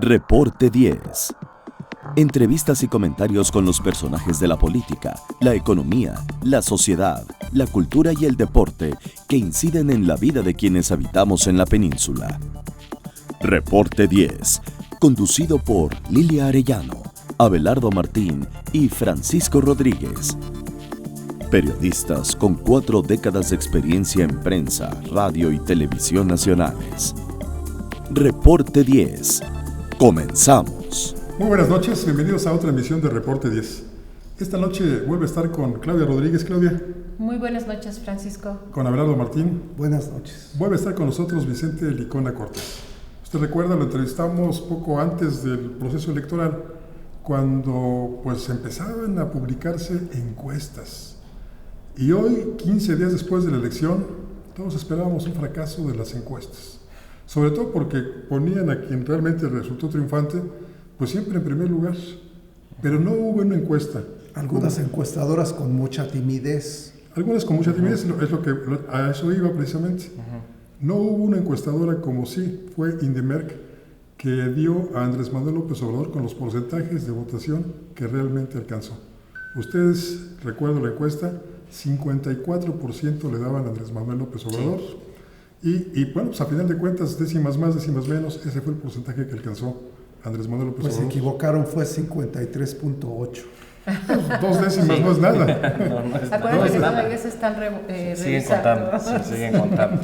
Reporte 10. Entrevistas y comentarios con los personajes de la política, la economía, la sociedad, la cultura y el deporte que inciden en la vida de quienes habitamos en la península. Reporte 10, conducido por Lilia Arellano, Abelardo Martín y Francisco Rodríguez. Periodistas con 4 décadas de experiencia en prensa, radio y televisión nacionales. Reporte 10. Comenzamos. Muy buenas noches, bienvenidos a otra emisión de Reporte 10. Esta noche vuelve a estar con Claudia Rodríguez. Claudia. Muy buenas noches, Francisco. Con Abelardo Martín. Buenas noches. Vuelve a estar con nosotros Vicente Licona Cortés. Usted recuerda, lo entrevistamos poco antes del proceso electoral, cuando pues empezaban a publicarse encuestas. Y hoy, 15 días después de la elección, todos esperábamos un fracaso de las encuestas. Sobre todo porque ponían a quien realmente resultó triunfante, pues siempre en primer lugar. Pero no hubo una encuesta. Algunas encuestadoras con mucha timidez. Algunas con mucha timidez, a eso iba precisamente. No hubo una encuestadora como sí fue Indemerc, que dio a Andrés Manuel López Obrador con los porcentajes de votación que realmente alcanzó. Ustedes, recuerdo la encuesta, 54% le daban a Andrés Manuel López Obrador. Sí. Y bueno, pues a final de cuentas, décimas más, décimas menos, ese fue el porcentaje que alcanzó Andrés Manuel López Obrador. Pues se equivocaron, fue 53.8. 2 décimas sí. No es nada. Acuérdense que todavía se están siguen contando, siguen contando.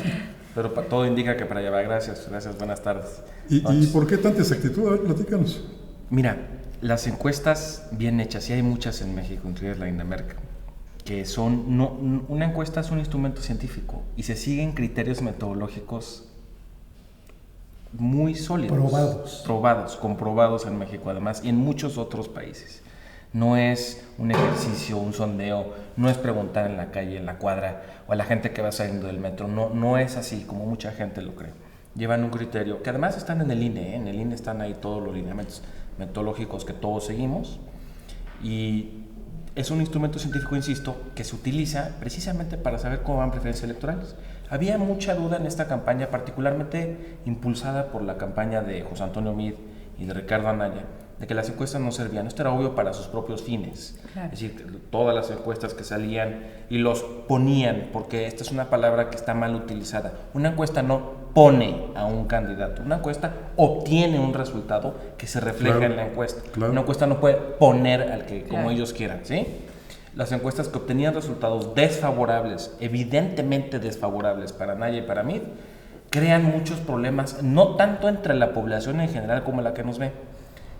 Pero todo indica que para allá va. Gracias, buenas tardes. ¿Y por qué tanta exactitud? A ver, platícanos. Mira, las encuestas bien hechas, y hay muchas en México, incluida la Indemerc, que son, una encuesta es un instrumento científico y se siguen criterios metodológicos muy sólidos. Comprobados en México además y en muchos otros países. No es un ejercicio, un sondeo, no es preguntar en la calle, en la cuadra o a la gente que va saliendo del metro, no es así como mucha gente lo cree. Llevan un criterio que además están en el INE, en el INE están ahí todos los lineamientos metodológicos que todos seguimos y es un instrumento científico, insisto, que se utiliza precisamente para saber cómo van preferencias electorales. Había mucha duda en esta campaña, particularmente impulsada por la campaña de José Antonio Meade y de Ricardo Anaya, de que las encuestas no servían. Esto era obvio para sus propios fines. Claro. Es decir, todas las encuestas que salían y los ponían, porque esta es una palabra que está mal utilizada. Una encuesta no pone a un candidato, una encuesta obtiene un resultado que se refleja en la encuesta. Claro. Una encuesta no puede poner al que como ellos quieran, ¿sí? Las encuestas que obtenían resultados desfavorables, evidentemente desfavorables para Anaya y para Meade, crean muchos problemas, no tanto entre la población en general como la que nos ve,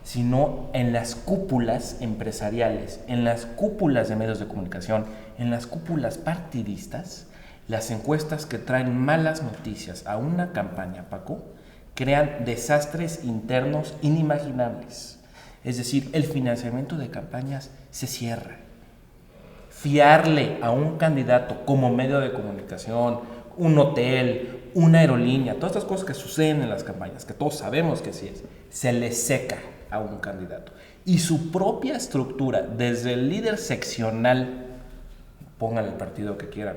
sino en las cúpulas empresariales, en las cúpulas de medios de comunicación, en las cúpulas partidistas. Las encuestas que traen malas noticias a una campaña, Paco, crean desastres internos inimaginables. Es decir, el financiamiento de campañas se cierra. Fiarle a un candidato como medio de comunicación, un hotel, una aerolínea, todas estas cosas que suceden en las campañas, que todos sabemos que así es, se le seca a un candidato. Y su propia estructura, desde el líder seccional, pongan el partido que quieran,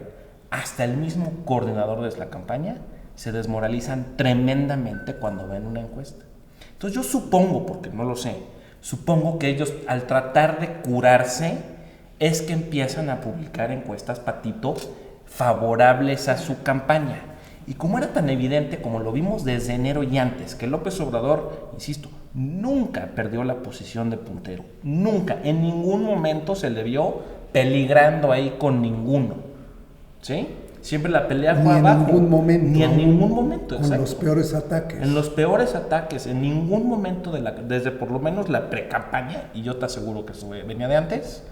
hasta el mismo coordinador de la campaña, se desmoralizan tremendamente cuando ven una encuesta. Entonces yo supongo, porque no lo sé, supongo que ellos al tratar de curarse es que empiezan a publicar encuestas, Patito, favorables a su campaña. Y como era tan evidente, como lo vimos desde enero y antes, que López Obrador, insisto, nunca perdió la posición de puntero, nunca, en ningún momento se le vio peligrando ahí con ninguno. ¿Sí? Siempre la pelea fue abajo. Ni en ningún momento. Con los peores ataques. En los peores ataques, en ningún momento, desde por lo menos la pre-campaña, y yo te aseguro que eso venía de antes,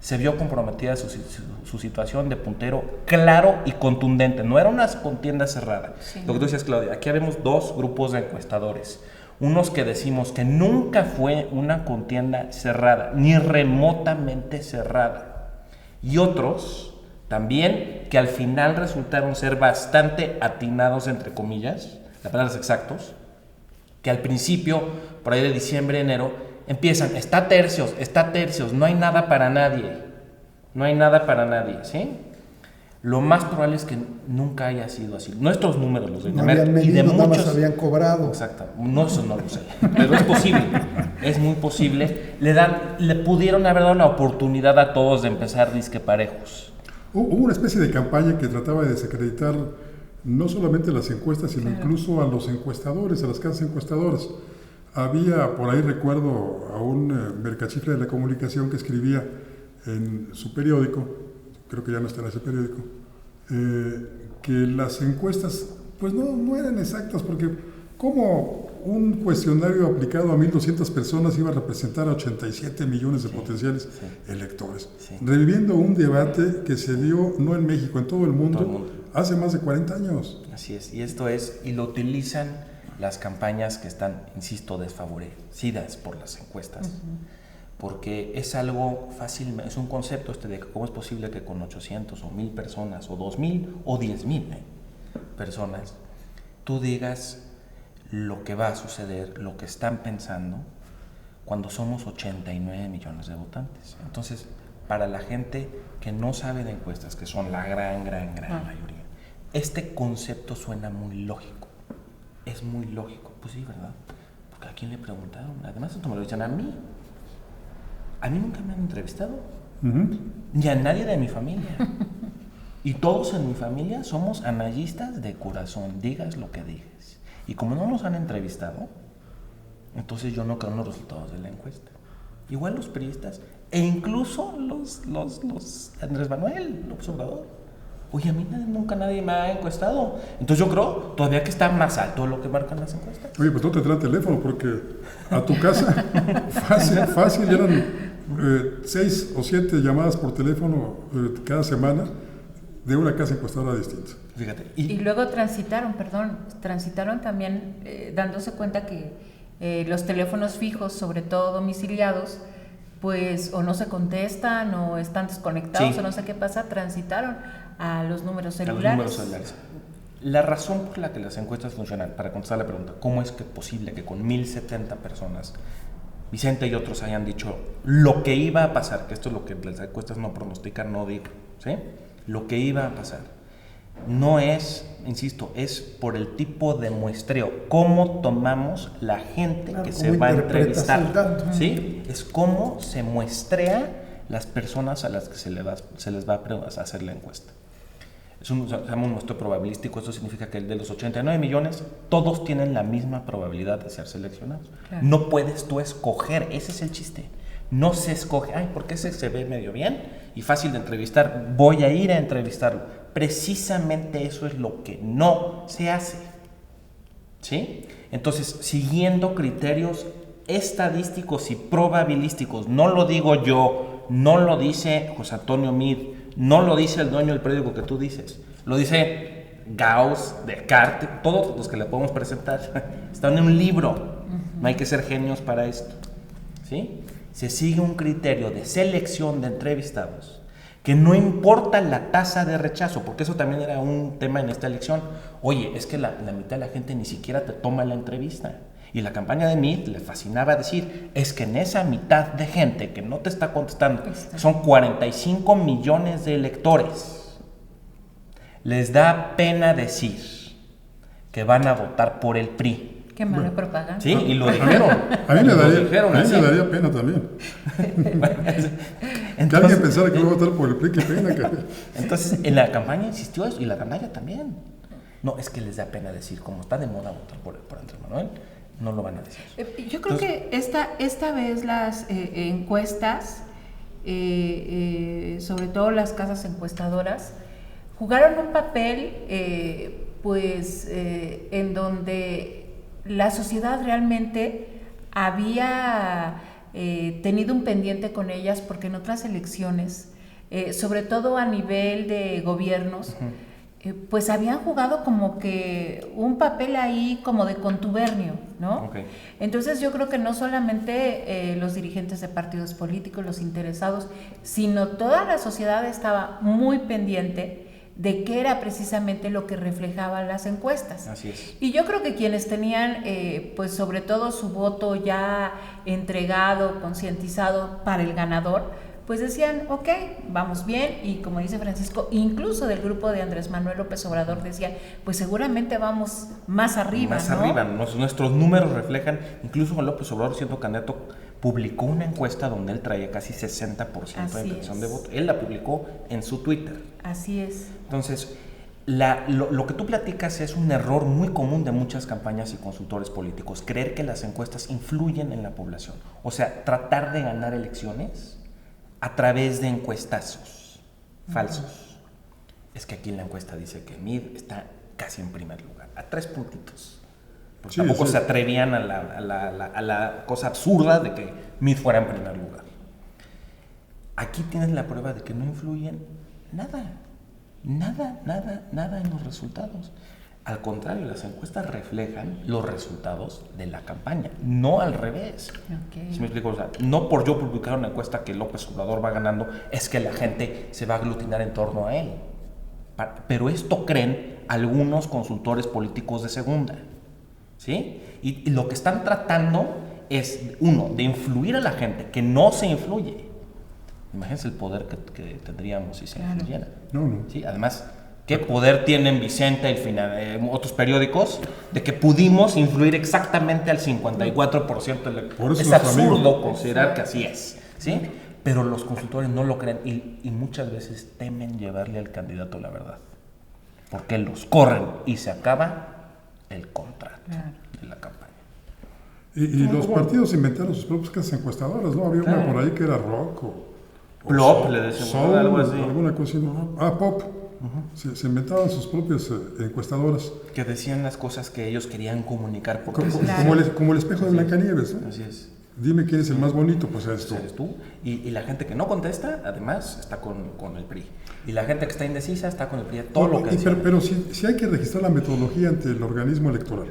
se vio comprometida su situación de puntero claro y contundente. No era una contienda cerrada. Sí. Lo que tú decías, Claudia, aquí vemos 2 grupos de encuestadores. Unos que decimos que nunca fue una contienda cerrada, ni remotamente cerrada. Y otros también que al final resultaron ser bastante atinados, entre comillas, las palabras exactos, que al principio, por ahí de diciembre, enero, empiezan, está tercios, no hay nada para nadie, ¿sí? Lo más probable es que nunca haya sido así. Nuestros números, los de No Inemerc, habían y de medido, nada más muchos... habían cobrado. Exacto, no, eso no lo sé, pero es posible, es muy posible. Le pudieron haber dado la oportunidad a todos de empezar disque parejos. Hubo una especie de campaña que trataba de desacreditar no solamente las encuestas, sino incluso a los encuestadores, a las casas encuestadoras. Había, por ahí recuerdo, a un mercachifle de la comunicación que escribía en su periódico, creo que ya no está en ese periódico, que las encuestas pues no eran exactas, porque ¿cómo un cuestionario aplicado a 1.200 personas iba a representar a 87 millones de potenciales electores? Sí. Reviviendo un debate que se dio no en México, en todo el mundo, hace más de 40 años. Así es, y lo utilizan las campañas que están, insisto, desfavorecidas por las encuestas. Porque es algo fácil, es un concepto de cómo es posible que con 800 o 1,000 personas, o 2,000 o 10,000 personas, tú digas lo que va a suceder, lo que están pensando, cuando somos 89 millones de votantes. Entonces, para la gente que no sabe de encuestas, que son la gran mayoría, este concepto suena muy lógico. Es muy lógico. Pues sí, ¿verdad? Porque ¿a quién le preguntaron? Además, esto me lo dicen a mí. A mí nunca me han entrevistado, ni a nadie de mi familia. Y todos en mi familia somos analistas de corazón, digas lo que digas. Y como no nos han entrevistado, entonces yo no creo en los resultados de la encuesta. Igual los priistas, e incluso los Andrés Manuel, López Obrador. Oye, a mí nunca nadie me ha encuestado. Entonces yo creo todavía que está más alto de lo que marcan las encuestas. Oye, pues no te trae teléfono, porque a tu casa fácil eran 6 o 7 llamadas por teléfono cada semana de una casa encuestadora distinta. Fíjate. Y luego transitaron también dándose cuenta que los teléfonos fijos, sobre todo domiciliados, pues o no se contestan o están desconectados o no sé qué pasa, transitaron a los números celulares. La razón por la que las encuestas funcionan, para contestar la pregunta, ¿cómo es que es posible que con 1,070 personas Vicente y otros hayan dicho lo que iba a pasar? Que esto es lo que las encuestas no pronostican, no digo, ¿sí? Lo que iba a pasar. No es, insisto, es por el tipo de muestreo, cómo tomamos la gente que se va a entrevistar, ¿sí? Es cómo se muestrea las personas a las que se les va a hacer la encuesta. Es un muestreo probabilístico. Esto significa que de los 89 millones, todos tienen la misma probabilidad de ser seleccionados. Claro. No puedes tú escoger, ese es el chiste. No se escoge, porque ese se ve medio bien y fácil de entrevistar, voy a ir a entrevistarlo. Precisamente eso es lo que no se hace, ¿sí? Entonces, siguiendo criterios estadísticos y probabilísticos, no lo digo yo, no lo dice José Antonio Meade, no lo dice el dueño del periódico que tú dices, lo dice Gauss, Descartes, todos los que le podemos presentar, están en un libro, no hay que ser genios para esto, ¿sí? Se sigue un criterio de selección de entrevistados que no importa la tasa de rechazo, porque eso también era un tema en esta elección. Oye, es que la mitad de la gente ni siquiera te toma la entrevista. Y la campaña de Meade le fascinaba decir, es que en esa mitad de gente que no te está contestando, son 45 millones de electores, les da pena decir que van a votar por el PRI. Qué mala propaganda. Sí, y lo dijeron. A mí me daría pena también. Entonces, que alguien pensara que iba a votar por el PRI, qué pena. Entonces, en la campaña insistió eso, y la campaña también. No, es que les da pena decir, como está de moda votar por Andrés Manuel, no lo van a decir. Yo creo que esta vez las encuestas, sobre todo las casas encuestadoras, jugaron un papel en donde la sociedad realmente había tenido un pendiente con ellas, porque en otras elecciones, sobre todo a nivel de gobiernos, pues habían jugado como que un papel ahí como de contubernio, ¿no? Okay. Entonces yo creo que no solamente los dirigentes de partidos políticos, los interesados, sino toda la sociedad estaba muy pendiente de qué era precisamente lo que reflejaban las encuestas. Así es. Y yo creo que quienes tenían, pues sobre todo su voto ya entregado, concientizado para el ganador, pues decían, ok, vamos bien, y como dice Francisco, incluso del grupo de Andrés Manuel López Obrador decía, pues seguramente vamos más arriba, Más ¿no? arriba, nuestros números reflejan, incluso López Obrador siendo candidato, publicó una encuesta donde él traía casi 60% de intención de voto. Él la publicó en su Twitter. Así es. Entonces, lo que tú platicas es un error muy común de muchas campañas y consultores políticos, creer que las encuestas influyen en la población. O sea, tratar de ganar elecciones a través de encuestazos falsos. Es que aquí en la encuesta dice que Mid está casi en primer lugar, a 3 puntitos. Porque Sí, tampoco sí. se atrevían a la cosa absurda de que Mid fuera en primer lugar. Aquí tienes la prueba de que no influyen nada en los resultados. Al contrario, las encuestas reflejan los resultados de la campaña, no al revés. Okay. ¿Sí me explico? O sea, no por yo publicar una encuesta que López Obrador va ganando, es que la gente se va a aglutinar en torno a él. Pero esto creen algunos consultores políticos de segunda. ¿Sí? Y lo que están tratando es, uno, de influir a la gente, que no se influye. Imagínense el poder que tendríamos si se influyera. No. ¿Sí? Además, ¿qué poder tienen Vicente y otros periódicos de que pudimos influir exactamente al 54% del electorado? Por eso Es nuestro absurdo amigo. considerar que así es. ¿Sí? Pero los consultores no lo creen y muchas veces temen llevarle al candidato la verdad. Porque los corren y se acaba el contrato de la campaña. Y los partidos inventaron sus propias casas encuestadoras, ¿no? Había una por ahí que era rock o Plop, le decíamos, soul, algo así. alguna cosa así. Pop. Se inventaban sus propias encuestadoras. Que decían las cosas que ellos querían comunicar. Porque Como el espejo de Blancanieves, ¿no? Así es. Dime quién es el más bonito, pues eres tú. Eres tú. Y la gente que no contesta, además, está con el PRI. Y la gente que está indecisa está con el PRI. Todo lo que decían. Pero si hay que registrar la metodología ante el organismo electoral,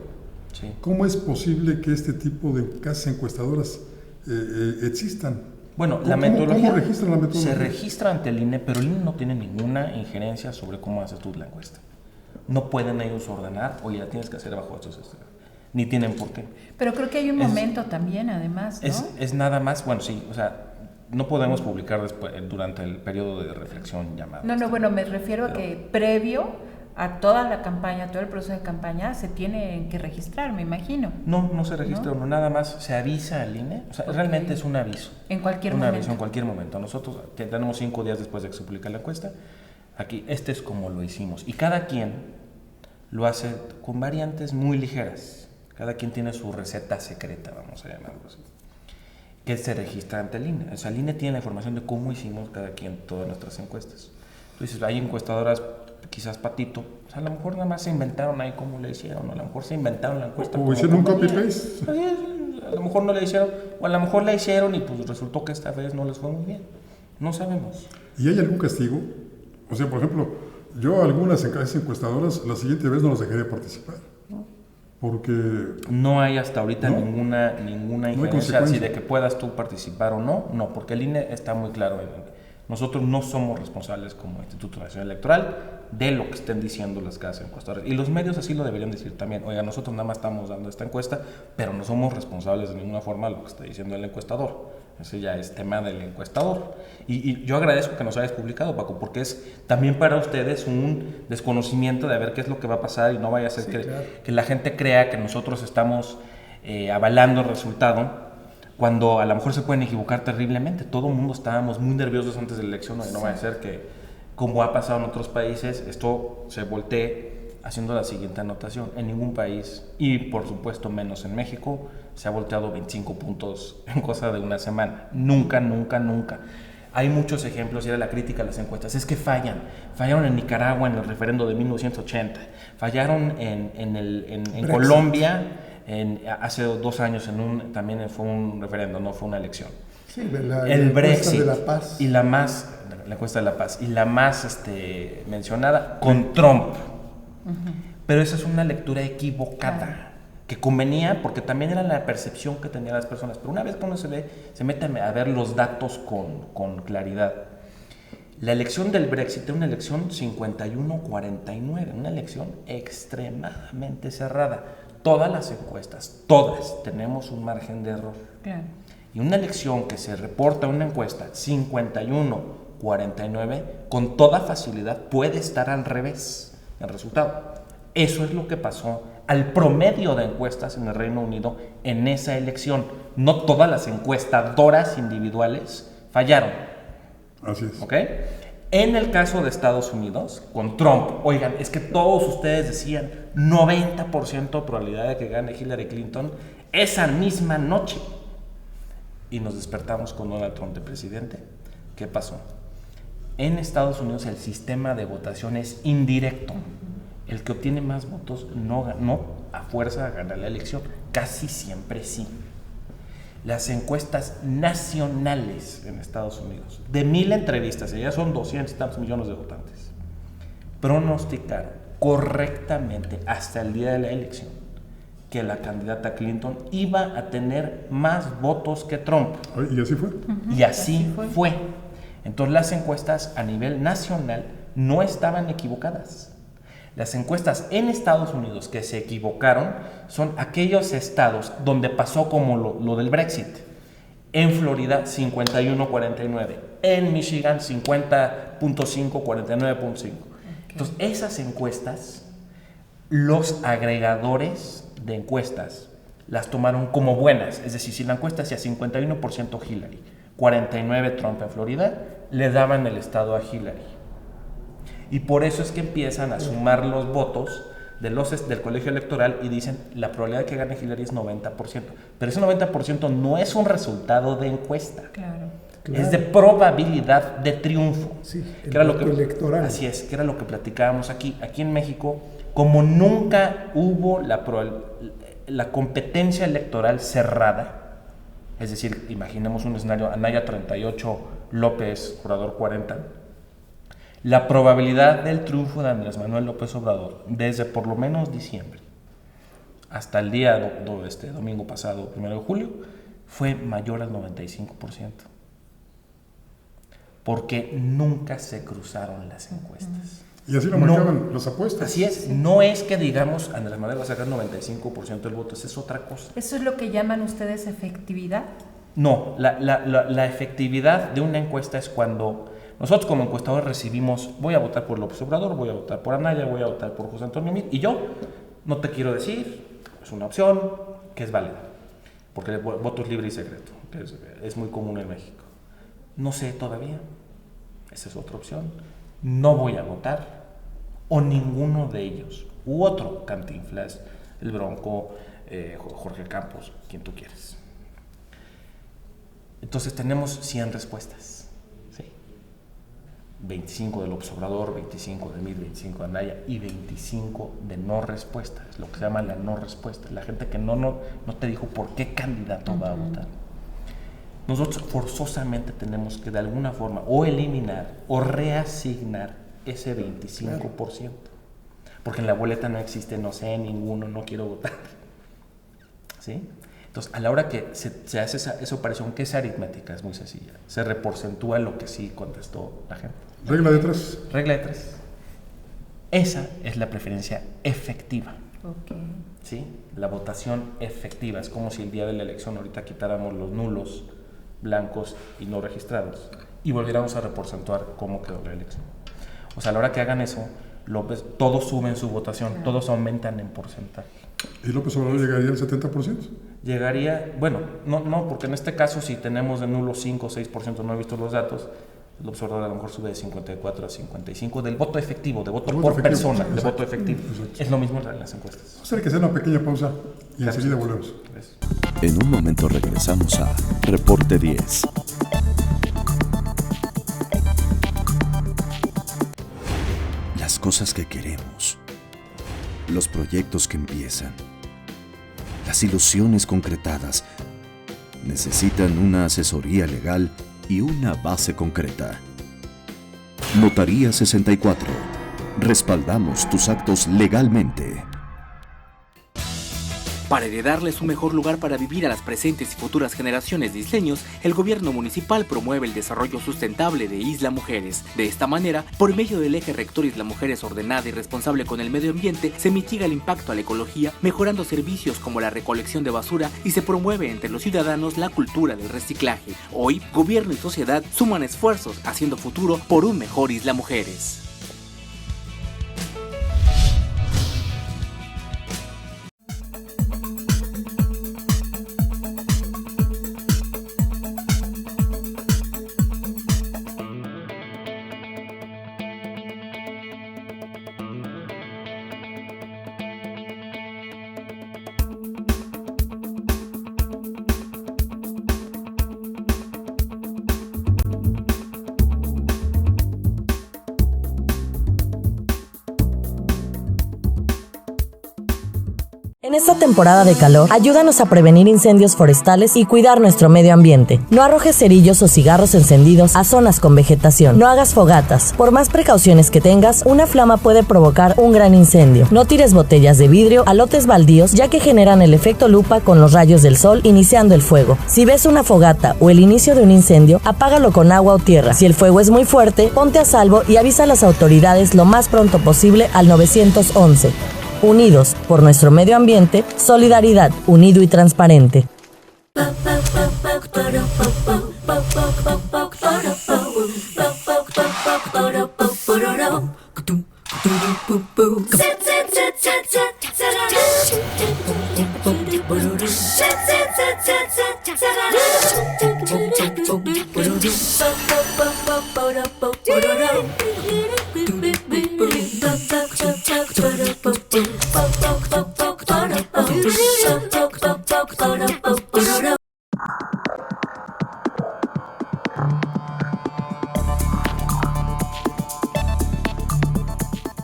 Sí. ¿cómo es posible que este tipo de casas encuestadoras existan? Bueno, la ¿Cómo metodología registran la metodología? se registra ante el INE, pero el INE no tiene ninguna injerencia sobre cómo haces tú la encuesta. No pueden ellos ordenar, oye, la tienes que hacer bajo estos escenarios. Ni tienen por qué. Pero creo que hay un momento también, además, ¿no? Es nada más, bueno, sí, o sea, no podemos publicar después, durante el periodo de reflexión llamado. No, bueno, me refiero a que previo a toda la campaña, todo el proceso de campaña, se tiene que registrar, me imagino. No se registra, ¿no? Nada más se avisa al INE, o sea, realmente es un aviso. En cualquier un momento. aviso en cualquier momento. Nosotros tenemos 5 días después de que se publica la encuesta. Aquí, este es como lo hicimos. Y cada quien lo hace con variantes muy ligeras. Cada quien tiene su receta secreta, vamos a llamarlo así, que se registra ante el INE. O sea, el INE tiene la información de cómo hicimos cada quien todas nuestras encuestas. Entonces, hay encuestadoras, quizás Patito, o sea, a lo mejor nada más se inventaron ahí cómo le hicieron, o a lo mejor se inventaron la encuesta. O hicieron un copy-paste. A lo mejor no le hicieron, o a lo mejor la hicieron y pues resultó que esta vez no les fue muy bien. No sabemos. ¿Y hay algún castigo? O sea, por ejemplo, yo a algunas casas encuestadoras la siguiente vez no las dejaría participar. Porque No hay hasta ahorita ¿No? ninguna hay injerencia así consecuencia. de que puedas tú participar o no. No, porque el INE está muy claro. Nosotros no somos responsables como Instituto Nacional Electoral de lo que estén diciendo las casas encuestadoras. Y los medios así lo deberían decir también. Oiga, nosotros nada más estamos dando esta encuesta, pero no somos responsables de ninguna forma de lo que está diciendo el encuestador. Ese ya es tema del encuestador. Y yo agradezco que nos hayas publicado, Paco, porque es también para ustedes un desconocimiento de ver qué es lo que va a pasar y no vaya a ser que la gente crea que nosotros estamos avalando el resultado, cuando a lo mejor se pueden equivocar terriblemente. Todo el mundo estábamos muy nerviosos antes de la elección, y no vaya a ser que, como ha pasado en otros países, esto se voltee haciendo la siguiente anotación. En ningún país, y por supuesto menos en México, se ha volteado 25 puntos en cosa de una semana. Nunca. Hay muchos ejemplos, y era la crítica a las encuestas, es que fallaron en Nicaragua en el referendo de 1980, fallaron en Colombia hace 2 años, también fue un referendo, no fue una elección. Sí, El Brexit de la paz. y la encuesta de la paz, y la más mencionada con Trump. Pero esa es una lectura equivocada, que convenía porque también era la percepción que tenían las personas. Pero una vez que uno se mete a ver los datos con claridad, la elección del Brexit era una elección 51-49, una elección extremadamente cerrada. Todas las encuestas, todas, tenemos un margen de error. Claro. Y una elección que se reporta en una encuesta 51-49, con toda facilidad puede estar al revés el resultado. Eso es lo que pasó al promedio de encuestas en el Reino Unido en esa elección. No todas las encuestadoras individuales fallaron. Así es. ¿Ok? En el caso de Estados Unidos, con Trump, oigan, es que todos ustedes decían 90% de probabilidad de que gane Hillary Clinton esa misma noche. Y nos despertamos con Donald Trump de presidente. ¿Qué pasó? En Estados Unidos el sistema de votación es indirecto. El que obtiene más votos no a fuerza gana la elección. Casi siempre sí. Las encuestas nacionales en Estados Unidos, de 1,000 entrevistas, ya son 200 y tantos millones de votantes, pronosticaron correctamente hasta el día de la elección que la candidata Clinton iba a tener más votos que Trump. ¿Y así fue? Y así fue. Entonces las encuestas a nivel nacional no estaban equivocadas. Las encuestas en Estados Unidos que se equivocaron son aquellos estados donde pasó como lo del Brexit. En Florida, 51-49. En Michigan, 50.5, 49.5. Entonces, esas encuestas, los agregadores de encuestas las tomaron como buenas. Es decir, si la encuesta hacía 51% Hillary, 49% Trump en Florida, le daban el estado a Hillary. Y por eso es que empiezan a sumar los votos del colegio electoral y dicen la probabilidad de que gane Hillary es 90%. Pero ese 90% no es un resultado de encuesta. Claro. Es de probabilidad de triunfo. Sí, el que era voto electoral. Así es, que era lo que platicábamos aquí. Aquí en México, como nunca hubo la competencia electoral cerrada, es decir, imaginemos un escenario, Anaya 38, López Obrador 40, la probabilidad del triunfo de Andrés Manuel López Obrador desde por lo menos diciembre hasta el día domingo pasado, 1 de julio, fue mayor al 95%. Porque nunca se cruzaron las encuestas. Y así lo marcaban las apuestas. Así es, no es que digamos Andrés Manuel va a sacar 95% del voto, esa es otra cosa. ¿Eso es lo que llaman ustedes efectividad? No, la efectividad de una encuesta es cuando nosotros como encuestadores recibimos, voy a votar por López Obrador, voy a votar por Anaya, voy a votar por José Antonio Meade, y yo no te quiero decir, es una opción que es válida, porque el voto es libre y secreto, que es muy común en México. No sé todavía, esa es otra opción, no voy a votar, o ninguno de ellos, u otro, Cantinflas, el Bronco, Jorge Campos, quien tú quieres. Entonces tenemos 100 respuestas, ¿sí? 25 de López Obrador, 25 de Meade, 25 de Anaya y 25 de no respuestas, lo que se llama la no respuesta, la gente que no te dijo por qué candidato va a votar. Nosotros forzosamente tenemos que de alguna forma o eliminar o reasignar ese 25%, porque en la boleta no existe no sé, ninguno, no quiero votar, ¿sí? Entonces, a la hora que se hace esa operación, que es aritmética, es muy sencilla, se reporcentúa lo que sí contestó la gente. Regla de 3. Regla de 3. Esa es la preferencia efectiva. Okay. ¿Sí? La votación efectiva. Es como si el día de la elección ahorita quitáramos los nulos, blancos y no registrados y volviéramos a reporcentuar cómo quedó la elección. O sea, a la hora que hagan eso, todos suben su votación, claro. Todos aumentan en porcentaje. ¿Y López Obrador llegaría al 70%? Llegaría, bueno, no, porque en este caso si tenemos de nulo 5 o 6%, no he visto los datos, el observador a lo mejor sube de 54 a 55 del voto efectivo, de voto por persona, de voto efectivo. Exacto. Es lo mismo en las encuestas. Vamos a tener que hacer una pequeña pausa y enseguida volvemos. Gracias. En un momento regresamos a Reporte 10. Las cosas que queremos, los proyectos que empiezan, las ilusiones concretadas, necesitan una asesoría legal y una base concreta. Notaría 64. Respaldamos tus actos legalmente. Para heredarles un mejor lugar para vivir a las presentes y futuras generaciones de isleños, el gobierno municipal promueve el desarrollo sustentable de Isla Mujeres. De esta manera, por medio del eje rector Isla Mujeres ordenada y responsable con el medio ambiente, se mitiga el impacto a la ecología, mejorando servicios como la recolección de basura y se promueve entre los ciudadanos la cultura del reciclaje. Hoy, gobierno y sociedad suman esfuerzos haciendo futuro por un mejor Isla Mujeres. En esta temporada de calor, ayúdanos a prevenir incendios forestales y cuidar nuestro medio ambiente. No arrojes cerillos o cigarros encendidos a zonas con vegetación. No hagas fogatas. Por más precauciones que tengas, una flama puede provocar un gran incendio. No tires botellas de vidrio a lotes baldíos, ya que generan el efecto lupa con los rayos del sol iniciando el fuego. Si ves una fogata o el inicio de un incendio, apágalo con agua o tierra. Si el fuego es muy fuerte, ponte a salvo y avisa a las autoridades lo más pronto posible al 911. Unidos por nuestro medio ambiente, solidaridad, unido y transparente.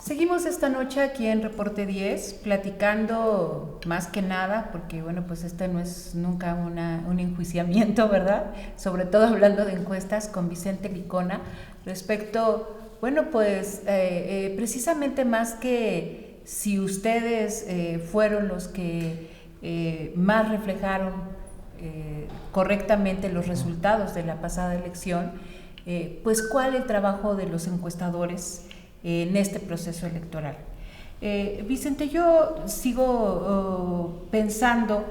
Seguimos esta noche aquí en Reporte 10 platicando más que nada, porque bueno, pues este no es nunca un enjuiciamiento, ¿verdad? Sobre todo hablando de encuestas con Vicente Licona respecto, bueno, pues precisamente más que si ustedes fueron los que más reflejaron correctamente los resultados de la pasada elección, pues cuál el trabajo de los encuestadores en este proceso electoral. Vicente, yo sigo pensando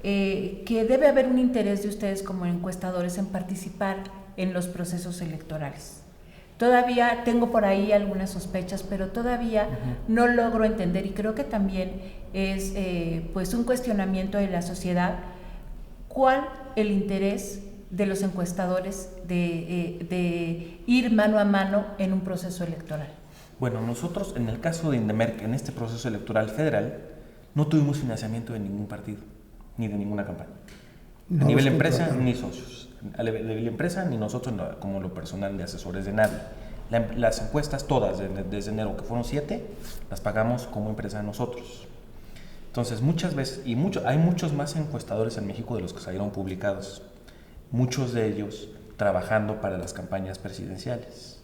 que debe haber un interés de ustedes como encuestadores en participar en los procesos electorales. Todavía tengo por ahí algunas sospechas, pero todavía no logro entender, y creo que también es pues un cuestionamiento de la sociedad, cuál el interés de los encuestadores de ir mano a mano en un proceso electoral. Bueno, nosotros en el caso de Indemerc, en este proceso electoral federal, no tuvimos financiamiento de ningún partido, ni de ninguna campaña. A nivel empresa, ni socios. A nivel empresa, ni nosotros como lo personal de asesores de nadie. Las encuestas todas, desde enero, que fueron 7, las pagamos como empresa nosotros. Entonces, muchas veces, hay muchos más encuestadores en México de los que salieron publicados. Muchos de ellos trabajando para las campañas presidenciales.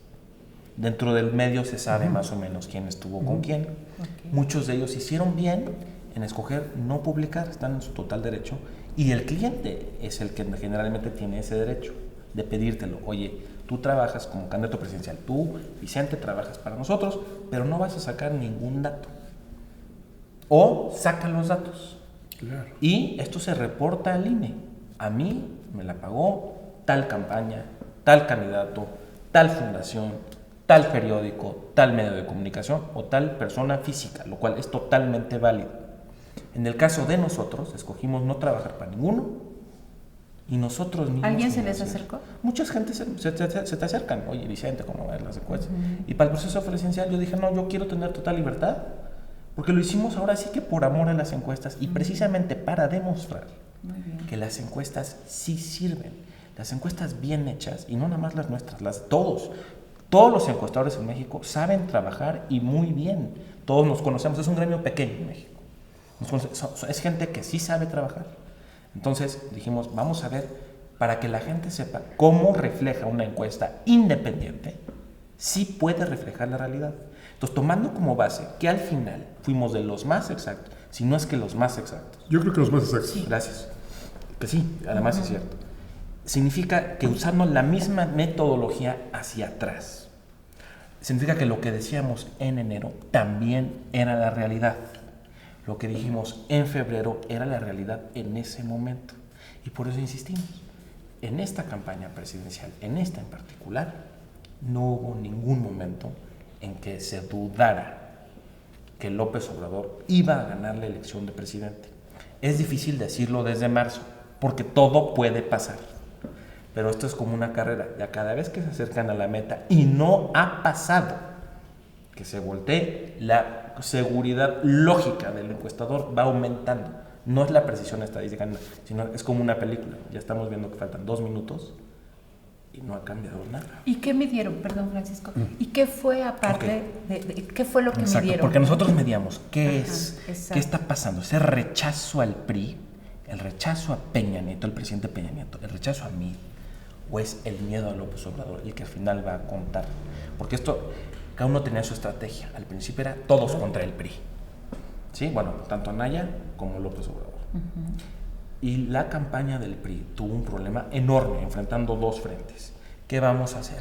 Dentro del medio se sabe más o menos quién estuvo con quién. Okay. Muchos de ellos hicieron bien en escoger no publicar, están en su total derecho, y el cliente es el que generalmente tiene ese derecho de pedírtelo. Oye, tú trabajas como candidato presidencial, tú, Vicente, trabajas para nosotros, pero no vas a sacar ningún dato. O sacan los datos. Claro. Y esto se reporta al INE. A mí me la pagó tal campaña, tal candidato, tal fundación, tal periódico, tal medio de comunicación o tal persona física, lo cual es totalmente válido. En el caso de nosotros, escogimos no trabajar para ninguno y nosotros mismos... ¿Alguien se les acercó? Mucha gente se te acercan. Oye, Vicente, ¿cómo ves las encuestas? Y para el proceso presidencial yo dije, no, yo quiero tener total libertad, porque lo hicimos ahora sí que por amor a las encuestas y precisamente para demostrar que las encuestas sí sirven. Las encuestas bien hechas, y no nada más las nuestras, las de todos. Todos los encuestadores en México saben trabajar y muy bien. Todos nos conocemos, es un gremio pequeño en México. Es gente que sí sabe trabajar. Entonces dijimos, vamos a ver, para que la gente sepa cómo refleja una encuesta independiente, sí puede reflejar la realidad. Entonces, tomando como base que al final fuimos de los más exactos, si no es que los más exactos. Yo creo que los más exactos. Sí. Gracias. Que sí, además es cierto. Significa que usando la misma metodología hacia atrás. Significa que lo que decíamos en enero también era la realidad. Lo que dijimos en febrero era la realidad en ese momento. Y por eso insistimos. En esta campaña presidencial, en esta en particular, no hubo ningún momento en que se dudara que López Obrador iba a ganar la elección de presidente. Es difícil decirlo desde marzo, porque todo puede pasar. Pero esto es como una carrera. Ya cada vez que se acercan a la meta y no ha pasado, que se voltee, la seguridad lógica del encuestador va aumentando. No es la precisión estadística, sino es como una película. Ya estamos viendo que faltan 2 minutos y no ha cambiado nada. ¿Y qué midieron? Perdón, Francisco. ¿Y qué fue aparte qué fue lo que Exacto, midieron? porque nosotros mediamos qué exacto. qué está pasando. Ese rechazo al PRI, el rechazo a Peña Nieto, el presidente Peña Nieto, el rechazo a mí, o es el miedo a López Obrador el que al final va a contar. Porque esto, cada uno tenía su estrategia. Al principio era todos contra el PRI. ¿Sí? Bueno, tanto Anaya como López Obrador. Y la campaña del PRI tuvo un problema enorme, enfrentando 2 frentes. ¿Qué vamos a hacer?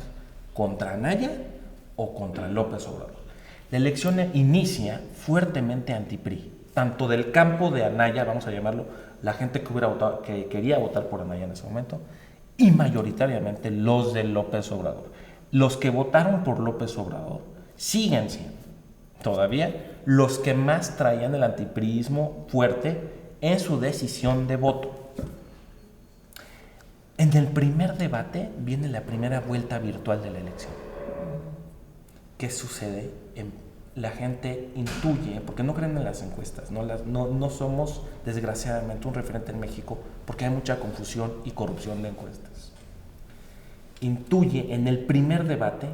¿Contra Anaya o contra López Obrador? La elección inicia fuertemente anti-PRI, tanto del campo de Anaya, vamos a llamarlo, la gente que hubiera votado, que quería votar por Anaya en ese momento, y mayoritariamente los de López Obrador. Los que votaron por López Obrador siguen siendo todavía los que más traían el antipriismo fuerte en su decisión de voto. En el primer debate viene la primera vuelta virtual de la elección. ¿Qué sucede? La gente intuye, porque no creen en las encuestas, no somos desgraciadamente un referente en México porque hay mucha confusión y corrupción de encuestas. Intuye en el primer debate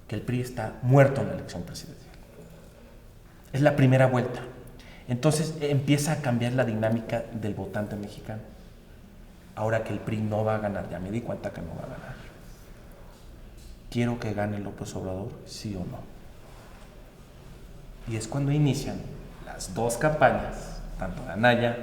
que el PRI está muerto en la elección presidencial. Es la primera vuelta. Entonces empieza a cambiar la dinámica del votante mexicano. Ahora que el PRI no va a ganar, ya me di cuenta que no va a ganar. ¿Quiero que gane López Obrador? ¿Sí o no? Y es cuando inician las 2 campañas, tanto de Anaya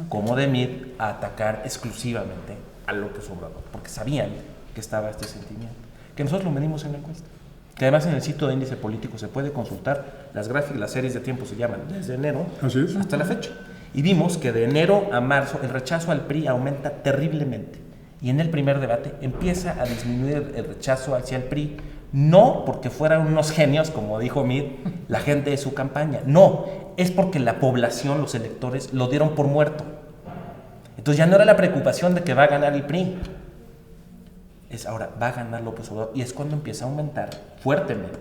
como de Mid, a atacar exclusivamente a López Obrador, porque sabían que estaba este sentimiento, que nosotros lo medimos en la encuesta, que además en el sitio de índice político se puede consultar las gráficas, las series de tiempo se llaman desde enero hasta la fecha, y vimos que de enero a marzo el rechazo al PRI aumenta terriblemente, y en el primer debate empieza a disminuir el rechazo hacia el PRI, no porque fueran unos genios, como dijo Mid, la gente de su campaña, no, es porque la población, los electores, lo dieron por muerto. Entonces ya no era la preocupación de que va a ganar el PRI, es ahora, va a ganar López Obrador, y es cuando empieza a aumentar fuertemente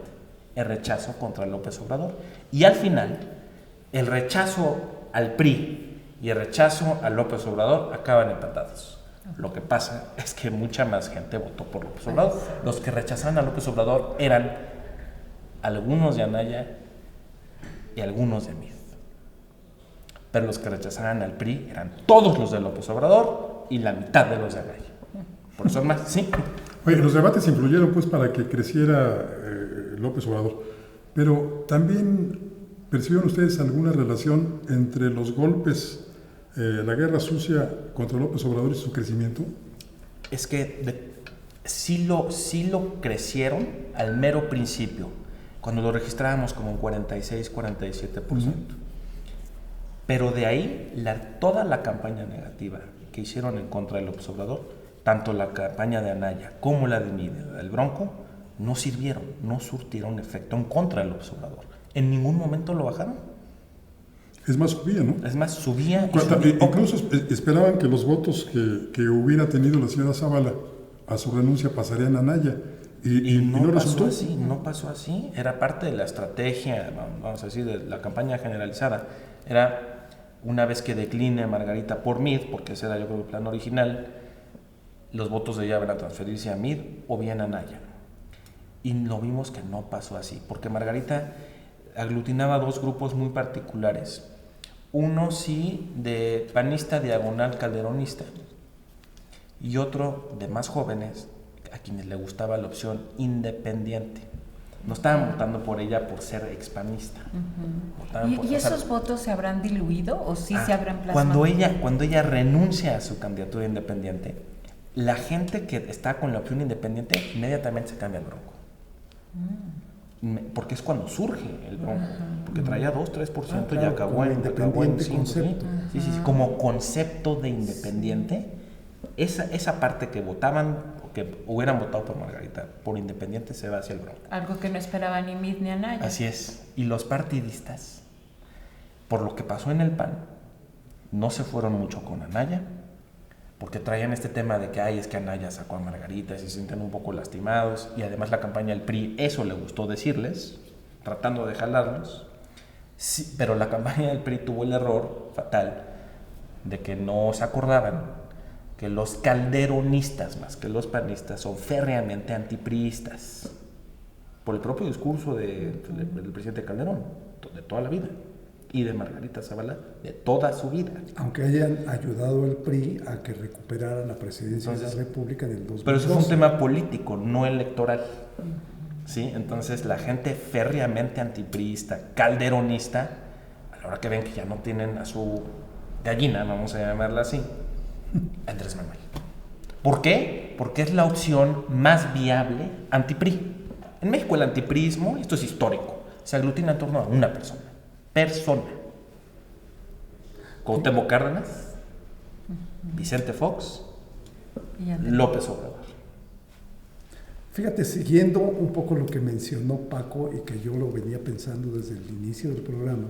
el rechazo contra López Obrador. Y al final, el rechazo al PRI y el rechazo a López Obrador acaban empatados. Lo que pasa es que mucha más gente votó por López Obrador. Los que rechazaban a López Obrador eran algunos de Anaya y algunos de Mid. Pero los que rechazaban al PRI eran todos los de López Obrador y la mitad de los de Anaya. Por eso es más, sí. Oye, los debates influyeron pues para que creciera López Obrador, pero también ¿percibieron ustedes alguna relación entre los golpes, la guerra sucia contra López Obrador y su crecimiento? Es que sí lo crecieron al mero principio, cuando lo registrábamos como un 46-47%. Pero de ahí, toda la campaña negativa que hicieron en contra de López Obrador, tanto la campaña de Anaya como la de Mid, del Bronco, no sirvieron, no surtieron efecto en contra de López Obrador. En ningún momento lo bajaron. Es más, subía, ¿no? Es más, subía. Incluso esperaban que los votos que hubiera tenido la señora Zavala a su renuncia pasarían a Anaya. Y no resultó así. No pasó así. Era parte de la estrategia, vamos a decir, de la campaña generalizada. Era una vez que decline Margarita por Mid, porque ese era yo creo el plan original, los votos de ella van a transferirse a Mid o bien a Anaya. Y lo vimos que no pasó así, porque Margarita aglutinaba 2 grupos muy particulares. Uno sí de panista diagonal calderonista y otro de más jóvenes a quienes le gustaba la opción independiente. No estaban votando por ella por ser expanista. ¿Y esos votos se habrán diluido o sí se habrán plasmado? Cuando ella renuncia a su candidatura independiente, la gente que está con la opción independiente inmediatamente se cambia al Bronco. Porque es cuando surge el Bronco, porque traía 2-3% y acabó en 5%. Sí, como concepto de independiente, esa parte que votaban, que hubieran votado por Margarita, por independiente, se va hacia el Bronco. Algo que no esperaba ni Mid ni Anaya. Así es. Y los partidistas, por lo que pasó en el PAN, no se fueron mucho con Anaya, porque traían este tema de que es que Anaya sacó a Margarita y se sienten un poco lastimados, y además la campaña del PRI, eso le gustó decirles, tratando de jalarlos. Sí, pero la campaña del PRI tuvo el error fatal de que no se acordaban que los calderonistas, más que los panistas, son férreamente antipriistas, por el propio discurso del presidente Calderón, de toda la vida, y de Margarita Zavala, de toda su vida. Aunque hayan ayudado el PRI a que recuperara la presidencia de la República en el 2012. Pero eso es un tema político, no electoral. ¿Sí? Entonces la gente férreamente antipriista, calderonista, a la hora que ven que ya no tienen a su gallina, vamos a llamarla así, Andrés Manuel. ¿Por qué? Porque es la opción más viable anti-PRI. En México el antipriismo, esto es histórico, se aglutina en torno a una persona. Cuauhtémoc Cárdenas, Vicente Fox, López Obrador. Fíjate, siguiendo un poco lo que mencionó Paco y que yo lo venía pensando desde el inicio del programa,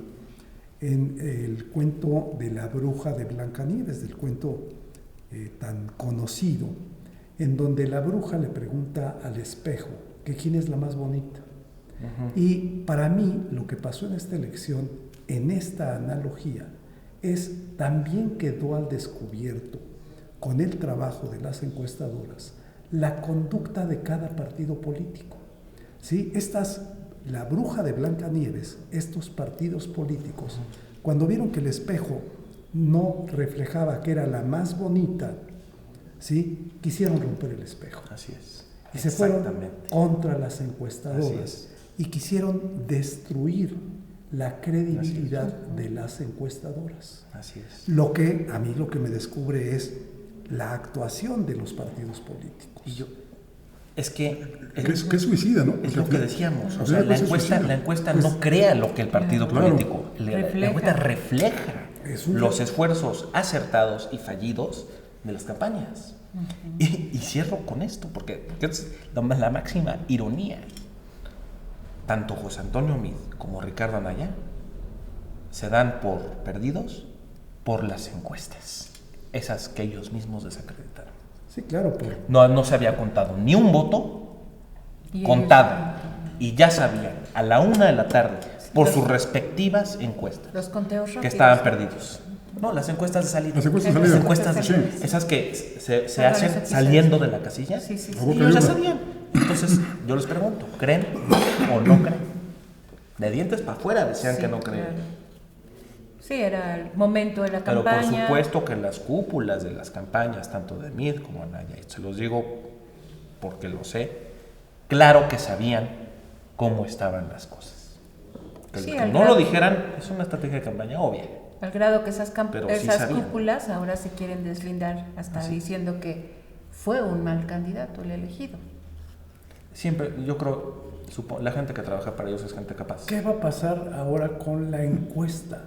en el cuento de la bruja de Blancanieves, del cuento tan conocido, en donde la bruja le pregunta al espejo que quién es la más bonita. Y para mí lo que pasó en esta elección, en esta analogía, es también quedó al descubierto con el trabajo de las encuestadoras la conducta de cada partido político. ¿Sí? La bruja de Blancanieves, estos partidos políticos, cuando vieron que el espejo no reflejaba que era la más bonita, ¿sí? Quisieron romper el espejo. Así es. Y se fueron contra las encuestadoras y quisieron destruir la credibilidad de las encuestadoras. Así es. Lo que a mí lo que me descubre es la actuación de los partidos políticos. Y yo, es que es suicida, ¿no? Es lo que decíamos. O sea, la encuesta no crea lo que el partido político. La encuesta refleja los esfuerzos acertados y fallidos de las campañas. Y cierro con esto, porque es la máxima ironía. Tanto José Antonio Meade como Ricardo Anaya se dan por perdidos por las encuestas, esas que ellos mismos desacreditaron. Sí, claro. No se había contado ni un voto contado, y ya sabían a la 1 de la tarde por sus respectivas encuestas los conteos rápidos, que estaban perdidos. No, las encuestas de salida. Las encuestas de salida. Esas que se hacen saliendo de la casilla. Sí. Ellos ya sabían. Entonces, yo les pregunto, ¿creen o no creen? De dientes para afuera decían que no creen. Claro. Sí, era el momento de la Pero campaña. por supuesto que las cúpulas de las campañas, tanto de Meade como Anaya, y se los digo porque lo sé, claro que sabían cómo estaban las cosas. Que no lo dijeran es una estrategia de campaña obvia. Al grado que esas sí cúpulas ahora se quieren deslindar, hasta diciendo que fue un mal candidato el elegido. Siempre, yo creo, la gente que trabaja para ellos es gente capaz. ¿Qué va a pasar ahora con la encuesta?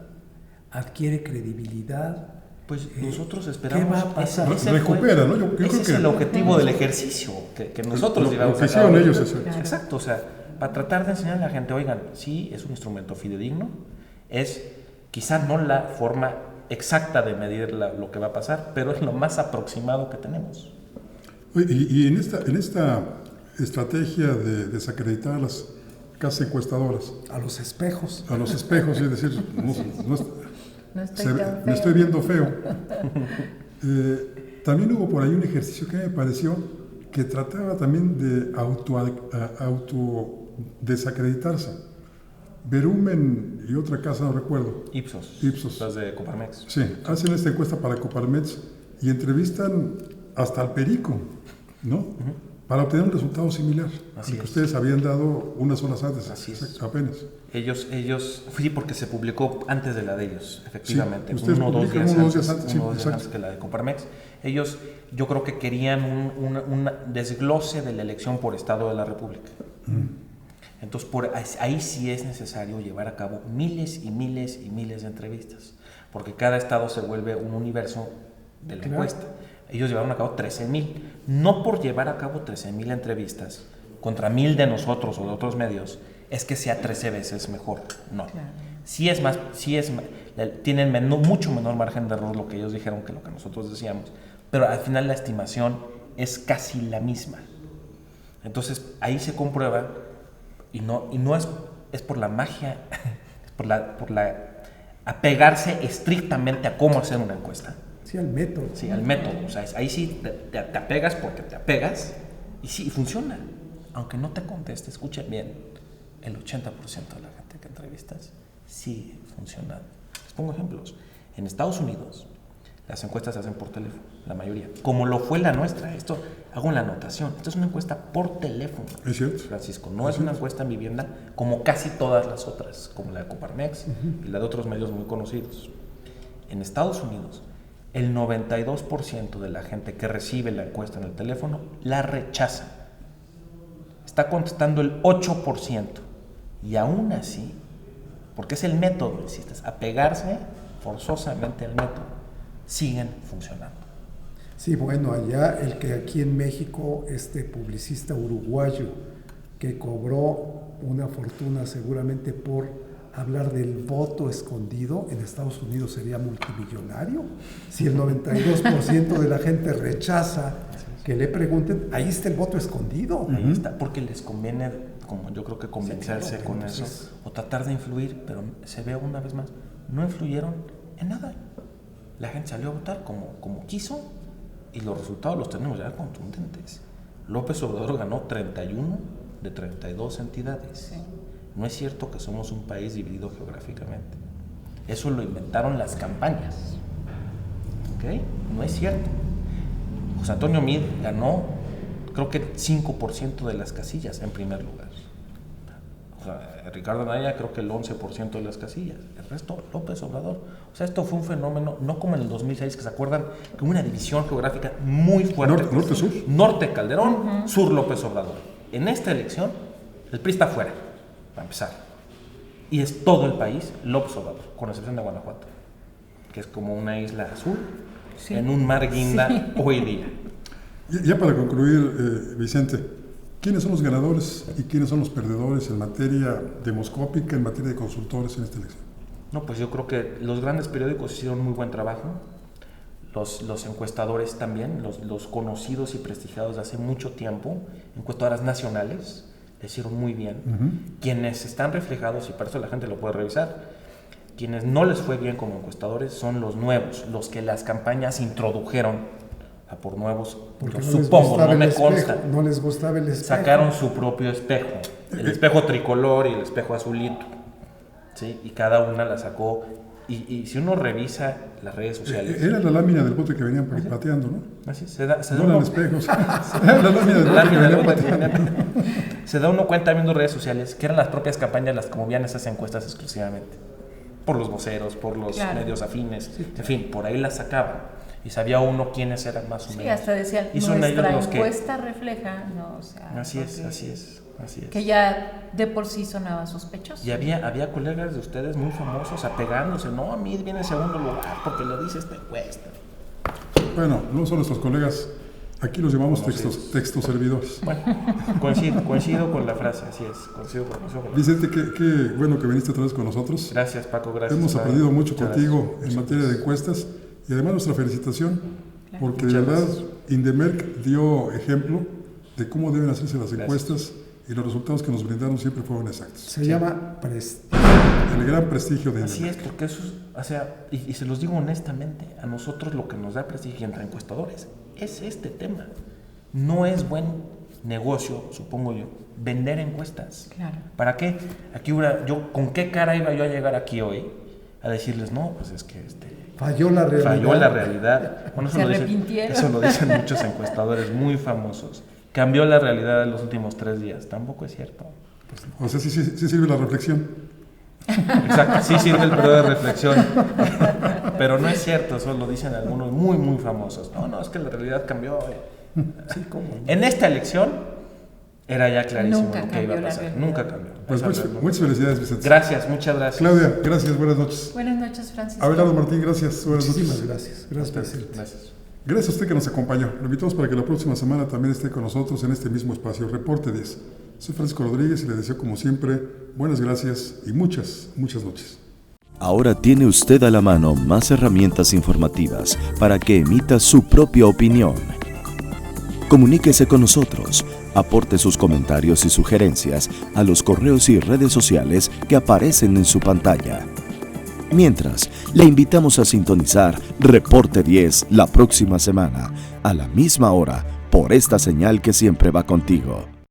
¿Adquiere credibilidad? Pues nosotros esperamos. ¿Qué va a pasar? Recupera, ¿no? Yo creo ese es el objetivo del ejercicio que nosotros llevamos a cabo. Ellos Exacto, o sea, para tratar de enseñar a la gente, oigan, sí, es un instrumento fidedigno, es quizá no la forma exacta de medir lo que va a pasar, pero es lo más aproximado que tenemos. Y en esta estrategia de desacreditar a las casas encuestadoras, a los espejos, es decir, me estoy viendo feo. También hubo por ahí un ejercicio que me pareció que trataba también de autodesacreditarse. Verumen y otra casa, no recuerdo. Ipsos. Las de Coparmex. Sí, hacen esta encuesta para Coparmex y entrevistan hasta al perico, ¿no? para obtener un resultado similar Así al que es. ustedes habían dado unas horas antes. Así es. Apenas. Ellos, sí, porque se publicó antes de la de ellos, efectivamente. Sí, ustedes uno o dos publican días uno o 2 antes, días antes, sí, uno o 2 días exacto. antes que la de Coparmex. Ellos, yo creo que querían un desglose de la elección por Estado de la República. Entonces, ahí sí es necesario llevar a cabo miles y miles y miles de entrevistas, porque cada estado se vuelve un universo de la encuesta. Ellos llevaron a cabo 13,000. No por llevar a cabo 13,000 entrevistas contra 1,000 de nosotros o de otros medios, es que sea 13 veces mejor. No. Claro. Tienen mucho menor margen de error lo que ellos dijeron que lo que nosotros decíamos, pero al final la estimación es casi la misma. Entonces ahí se comprueba y no es por la magia, es por la apegarse estrictamente a cómo hacer una encuesta. Sí, al método. Sí, al método. O sea, ahí sí te apegas porque te apegas y sí, funciona. Aunque no te conteste, escuchen bien, el 80% de la gente que entrevistas sigue funcionando. Les pongo ejemplos. En Estados Unidos, las encuestas se hacen por teléfono, la mayoría. Como lo fue la nuestra. Esto, hago la anotación. Esto es una encuesta por teléfono. Es cierto. Francisco, no es una encuesta en vivienda como casi todas las otras, como la de Coparmex y la de otros medios muy conocidos. En Estados Unidos, el 92% de la gente que recibe la encuesta en el teléfono la rechaza. Está contestando el 8%. Y aún así, porque es el método, insistes, apegarse forzosamente al método, siguen funcionando. Sí, bueno, allá el que aquí en México, este publicista uruguayo que cobró una fortuna seguramente por hablar del voto escondido, en Estados Unidos sería multimillonario. Si el 92% de la gente rechaza que le pregunten, ahí está el voto escondido. Ahí está, porque les conviene, como yo creo que convencerse claro, con entonces, eso, o tratar de influir, pero se ve una vez más, no influyeron en nada. La gente salió a votar como quiso y los resultados los tenemos ya contundentes. López Obrador ganó 31 de 32 entidades. Sí. No es cierto que somos un país dividido geográficamente. Eso lo inventaron las campañas. ¿Ok? No es cierto. José Antonio Meade ganó, creo que 5% de las casillas en primer lugar. O sea, Ricardo Anaya creo que el 11% de las casillas. El resto, López Obrador. O sea, esto fue un fenómeno, no como en el 2006, que se acuerdan que hubo una división geográfica muy fuerte. Norte-sur. Norte Calderón, sur López Obrador. En esta elección, el PRI está fuera, para empezar. Y es todo el país López Obrador, con excepción de Guanajuato, que es como una isla azul Sí. en un mar guinda Sí. hoy día. Ya para concluir, Vicente, ¿quiénes son los ganadores y quiénes son los perdedores en materia demoscópica, en materia de consultores en esta elección? No, pues yo creo que los grandes periódicos hicieron muy buen trabajo, los encuestadores también, los conocidos y prestigiados de hace mucho tiempo, encuestadoras nacionales, le hicieron muy bien. Quienes están reflejados, y para eso la gente lo puede revisar, quienes no les fue bien como encuestadores son los nuevos, los que las campañas introdujeron a por nuevos, Porque yo no les supongo, gustaba no el me espejo, consta. no les gustaba el espejo. Sacaron su propio espejo, el espejo tricolor y el espejo azulito, ¿sí? Y cada una la sacó. Y si uno revisa las redes sociales, Era la lámina del bote que venían pateando, ¿no? así se da No eran uno, espejos. Era la lámina del bote que lámina de venían bote que pateando. venía. Se da uno cuenta viendo redes sociales que eran las propias campañas las que movían esas encuestas exclusivamente, por los voceros, por los Claro. medios afines, en fin, por ahí las sacaban. Y sabía uno quiénes eran más o menos. Sí, hasta decían, Y son ellos nuestra los que... encuesta refleja, no, o sea, Así es, porque- así es, así es. que ya de por sí sonaba sospechoso. Y había colegas de ustedes muy famosos apegándose, no, a mí viene en segundo lugar porque lo dice esta encuesta. Bueno, no son nuestros colegas, aquí los llamamos textos servidores. Bueno, coincido con la frase, así es, coincido con eso. Vicente, qué bueno que viniste otra vez con nosotros. Gracias, Paco, gracias. Hemos Paco. aprendido mucho Muchas contigo gracias. en materia de encuestas y además nuestra felicitación, porque de Muchas verdad gracias. Indemerc dio ejemplo de cómo deben hacerse las Gracias. encuestas y los resultados que nos brindaron siempre fueron exactos. Se llama prestigio. El gran prestigio de Así Indemerc. es, porque eso es, o sea, y se los digo honestamente, a nosotros lo que nos da prestigio entre encuestadores es este tema. No es buen negocio, supongo yo, vender encuestas. Claro. ¿Para qué? ¿Con qué cara iba yo a llegar aquí hoy a decirles, no, pues es que Falló la realidad. falló la realidad? Bueno, Se arrepintieron. eso lo dicen muchos encuestadores muy famosos. cambió la realidad en los últimos 3 días. Tampoco es cierto. O sea, sí sirve la reflexión. Exacto, sí sirve el periodo de reflexión. Pero no es cierto, eso lo dicen algunos muy, muy famosos. No, es que la realidad cambió. Sí, ¿cómo? En esta elección era ya clarísimo Nunca lo que iba a pasar. cambió la Nunca cambió. Pues muchas felicidades, Vicente. Gracias, muchas gracias. Claudia, gracias, buenas noches. Buenas noches, Francisco. Abelardo Martín, gracias, buenas Muchísimas noches. gracias. Gracias, Vicente. Gracias. Gracias a usted que nos acompañó. Lo invitamos para que la próxima semana también esté con nosotros en este mismo espacio, Reporte 10. Soy Francisco Rodríguez y le deseo, como siempre, buenas gracias y muchas noches. Ahora tiene usted a la mano más herramientas informativas para que emita su propia opinión. Comuníquese con nosotros, aporte sus comentarios y sugerencias a los correos y redes sociales que aparecen en su pantalla. Mientras, le invitamos a sintonizar Reporte 10 la próxima semana, a la misma hora, por esta señal que siempre va contigo.